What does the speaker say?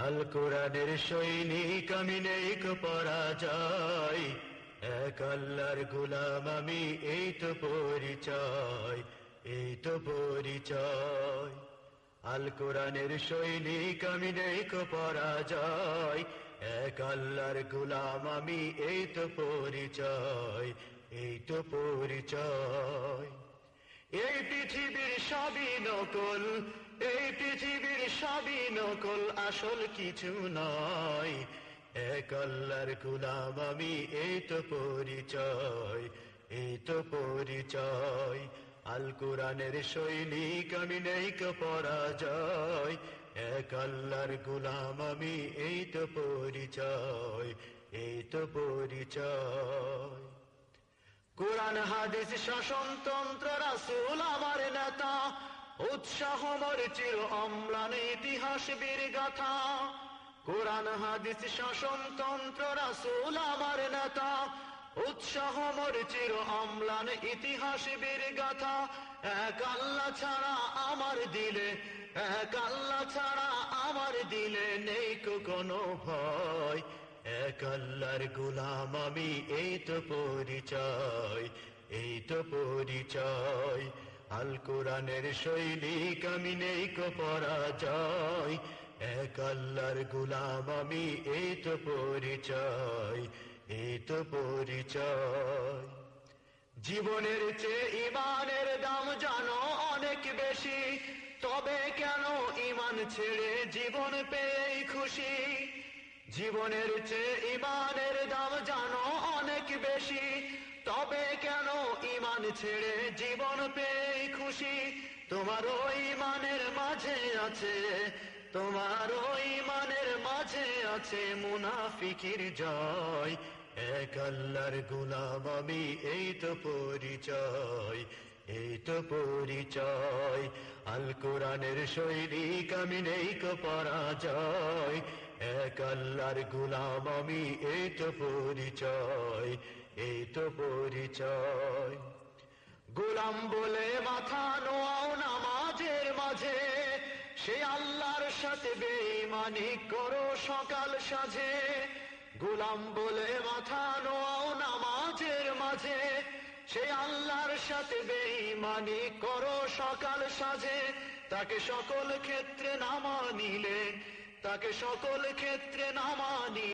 আল কোরআনের সৈনিক আমি নেই কো পরাজয়, এক আল্লাহর গোলাম আমি, এই তো পরিচয়, এই তো পরিচয়। আল কোরআনের সৈনিক আমি নেই কো পরাজয়, এক আল্লাহর গোলাম আমি, এই তো পরিচয়, এই তো পরিচয়। এই পৃথিবীর সবই নকল, এই পৃথিবীর সবই নকল, আসল কিছু নয়, এক আল্লাহর গোলাম আমি, এই তো পরিচয়, এই তো পরিচয়। আল কোরআনের সৈনিক আমি নেই কো পরাজয়, এক আল্লাহর গোলাম আমি, এই তো পরিচয়, এই তো পরিচয়। কোরআন হাদিস শাসনতন্ত্র রাসূল আমার নেতা, উৎসাহ মোর চির অম্লান ইতিহাস বীর গাথা। কোরআন হাদিস শাসনতন্ত্র রাসূল আমার নেতা, উৎসাহ মোর চির অম্লান ইতিহাস বীর গাথা। এক আল্লাহ ছাড়া আমার দিলে, এক আল্লাহ ছাড়া আমার দিলে নেই কোনো ভয়, এক আল্লাহর গোলাম আমি, এই তো পরিচয়, এই তো পরিচয়। আল কোরআনের সৈনিক আমি নেই কো পরাজয়, এক আল্লাহর গোলাম আমি, এই তো পরিচয়, এই তো পরিচয়। জীবনের চেয়ে ঈমানের দাম জানো অনেক বেশি, তবে কেন ঈমান ছেড়ে জীবন পেয়ে খুশি। জীবনের চেয়ে ঈমানের দাম জানো অনেক বেশি, তবে কেন ঈমান ছেড়ে জীবন পেয়ে খুশি। তোমার ওই ঈমানের মাঝে আছে, তোমার ওই ঈমানের মাঝে আছে মুনাফিকির জয়, এক আল্লাহর গোলাম আমি, এই তো পরিচয়, এই তো পরিচয়। আল কোরআনের সৈনিক আমি নেই কো পরাজয়, এক আল্লাহর গোলাম আমি, এই তো পরিচয়, এই তো পরিচয়। গোলাম বলে মাথা নোয়াও নামাজের মাঝে, সে আল্লাহর সাথে বেঈমানি করো সকাল সাঁঝে। গোলাম বলে মাথা নোয়াও নামাজের মাঝে, সে আল্লাহর সাথে বেঈমানি করো সকাল সাঁঝে। তাকে সকল ক্ষেত্রে না মানিলে, তাকে সকল ক্ষেত্রে না মানি